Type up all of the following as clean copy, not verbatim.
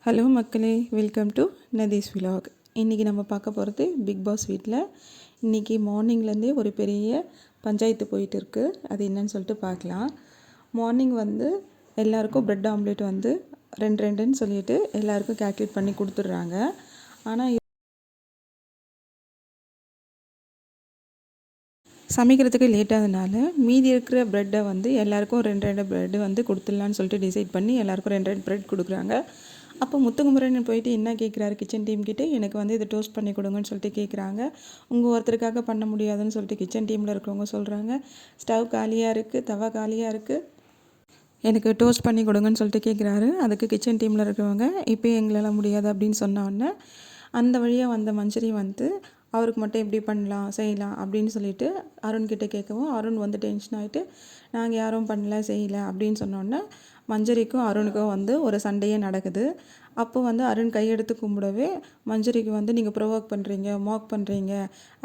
Hello மக்களே, welcome to நதீஸ் vlog. இன்றைக்கி நம்ம பார்க்க போகிறது பிக் பாஸ் வீட்டில் இன்றைக்கி மார்னிங்லேருந்தே ஒரு பெரிய பஞ்சாயத்து போயிட்டு இருக்குது. அது என்னன்னு சொல்லிட்டு பார்க்கலாம். மார்னிங் எல்லாருக்கும் ப்ரெட் ஆம்லேட் ரெண்டுன்னு சொல்லிட்டு எல்லாருக்கும் கேல்குலேட் பண்ணி கொடுத்துட்றாங்க. ஆனால் சமைக்கிறதுக்கு லேட்டாதனால மீதி இருக்கிற ப்ரெட்டை எல்லாருக்கும் ரெண்டு ப்ரெட்டு கொடுத்துடலான்னு சொல்லிட்டு டிசைட் பண்ணி எல்லாருக்கும் ரெண்டு ப்ரெட் கொடுக்குறாங்க. அப்போ முத்துக்குமரன் போயிட்டு என்ன கேட்குறாரு கிச்சன் டீம் கிட்டே, எனக்கு இதை டோஸ்ட் பண்ணி கொடுங்கன்னு சொல்லிட்டு கேட்குறாங்க. உங்கள் ஒருத்தருக்காக பண்ண முடியாதுன்னு சொல்லிட்டு கிச்சன் டீமில் இருக்கிறவங்க சொல்கிறாங்க. ஸ்டவ் காலியாக இருக்குது, தவா காலியாக இருக்குது, எனக்கு டோஸ்ட் பண்ணி கொடுங்கன்னு சொல்லிட்டு கேட்குறாரு. அதுக்கு கிச்சன் டீமில் இருக்கிறவங்க இப்போ எங்களால் முடியாது அப்படின்னு சொன்னோடனே அந்த வழியாக வந்த மஞ்சரி அவருக்கு மட்டும் எப்படி பண்ணலாம் செய்யலாம் அப்படின்னு சொல்லிட்டு அருண்கிட்ட கேட்கவும் அருண் டென்ஷன் ஆகிட்டு நாங்கள் யாரும் பண்ணல செய்யலை அப்படின்னு சொன்னோன்னே மஞ்சரிக்கும் அருணுக்கும் ஒரு சண்டையே நடக்குது. அப்போ அருண் கையெடுத்து கும்பிடவே மஞ்சரிக்கு நீங்கள் ப்ரொவோக் பண்ணுறீங்க, மாக் பண்ணுறீங்க,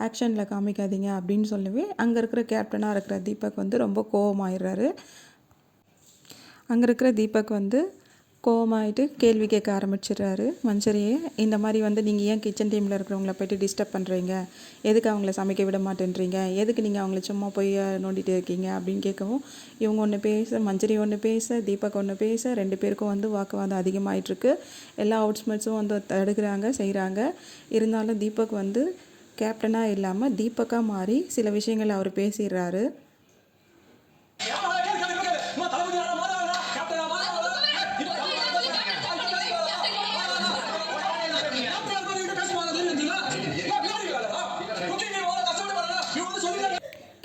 ஆக்ஷனில் காமிக்காதீங்க அப்படின்னு சொல்லவே அங்கே இருக்கிற கேப்டனாக இருக்கிற தீபக் ரொம்ப கோவமாயிடுறாரு. அங்கே இருக்கிற தீபக் கோவமாயிட்டு கேள்வி கேட்க ஆரம்பிச்சிடுறாரு மஞ்சரியை. இந்த மாதிரி நீங்கள் ஏன் கிச்சன் டீமில் இருக்கிறவங்கள போய்ட்டு டிஸ்டர்ப் பண்ணுறீங்க, எதுக்கு அவங்கள சமைக்க விட மாட்டேன்றீங்க, எதுக்கு நீங்கள் அவங்கள சும்மா போய் நோண்டிகிட்டே இருக்கீங்க அப்படின்னு கேட்கவும் இவங்க ஒன்று பேச, மஞ்சரி ஒன்று பேச, தீபக் ஒன்று பேச, ரெண்டு பேருக்கும் வாக்குவாதம் அதிகமாகிட்டுருக்கு. எல்லா அவுட்ஸ்மெட்ஸும் தடுக்கிறாங்க செய்கிறாங்க. இருந்தாலும் தீபக் கேப்டனாக இல்லாமல் தீபக்காக மாறி சில விஷயங்கள் அவர் பேசிடுறாரு.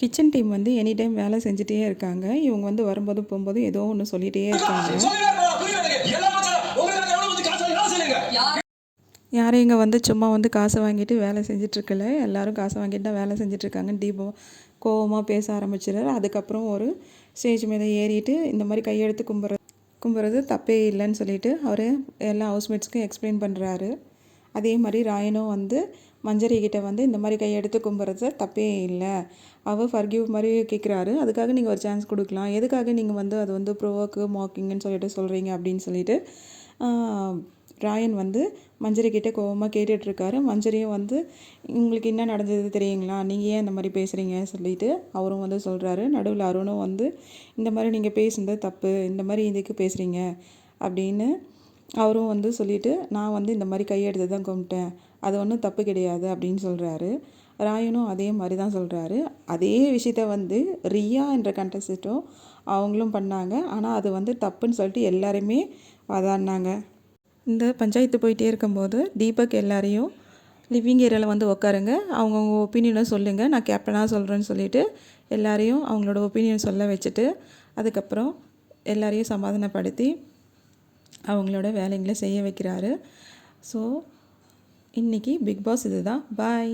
கிச்சன் டீம் எனி டைம் வேலை செஞ்சுட்டே இருக்காங்க. இவங்க வரும்போதும் போகும்போதும் ஏதோ ஒன்று சொல்லிகிட்டே இருக்காங்க. யாரும் இங்கே சும்மா காசை வாங்கிட்டு வேலை செஞ்சிட்ருக்கல, எல்லோரும் காசை வாங்கிட்டு தான் வேலை செஞ்சிட்ருக்காங்க. தீபம் கோவமாக பேச ஆரம்பிச்சிடுறாரு. அதுக்கப்புறம் ஒரு ஸ்டேஜ் மேலே ஏறிட்டு இந்த மாதிரி கையெடுத்து கும்புறது தப்பே இல்லைன்னு சொல்லிட்டு அவர் எல்லா ஹவுஸ்மேட்ஸ்க்கும் எக்ஸ்பிளைன் பண்ணுறாரு. அதே மாதிரி ராயனும் மஞ்சரிக்கிட்ட இந்த மாதிரி கையெடுத்து கும்புறது தப்பே இல்லை, அவள் ஃபர்கிவ் மாதிரி கேட்குறாரு, அதுக்காக நீங்கள் ஒரு சான்ஸ் கொடுக்கலாம், எதுக்காக நீங்கள் அது ப்ரோவோக்கு மாக்கிங்கன்னு சொல்லிட்டு சொல்கிறீங்க அப்படின்னு சொல்லிட்டு ராயன் மஞ்சரிக்கிட்ட கோவமாக கேட்டுட்ருக்காரு. மஞ்சரியும் உங்களுக்கு என்ன நடந்தது தெரியுங்களா, நீங்கள் ஏன் இந்த மாதிரி பேசுகிறீங்க சொல்லிட்டு அவரும் சொல்கிறாரு. நடுவில் அருணும் இந்த மாதிரி நீங்கள் பேசுனது தப்பு, இந்த மாதிரி இதுக்கு பேசுகிறீங்க அப்படின்னு அவரும் சொல்லிவிட்டு நான் இந்த மாதிரி கையெடுத்து தான் கும்பிட்டேன், அது ஒன்றும் தப்பு கிடையாது அப்படின்னு சொல்கிறாரு. ராயனும் அதே மாதிரி தான் சொல்கிறாரு. அதே விஷயத்த ரியா என்ற கண்டஸ்டன்ட்டும் அவங்களும் பண்ணாங்க. ஆனால் அது தப்புன்னு சொல்லிட்டு எல்லாருமே வாதாடினாங்க. இந்த பஞ்சாயத்து போயிட்டே இருக்கும்போது தீபக் எல்லாரையும் லிவிங் ஏரியாவில் உட்காருங்க, அவங்கவுங்க ஒப்பீனியனை சொல்லுங்கள், நான் கேப்டனாக சொல்கிறேன்னு சொல்லிவிட்டு எல்லாரையும் அவங்களோட ஒப்பீனியன் சொல்ல வச்சுட்டு அதுக்கப்புறம் எல்லாரையும் சமாதானப்படுத்தி அவங்களோட வேலைங்களை செய்ய வைக்கிறாரு. ஸோ இன்றைக்கி பிக் பாஸ் இது தான். பாய்.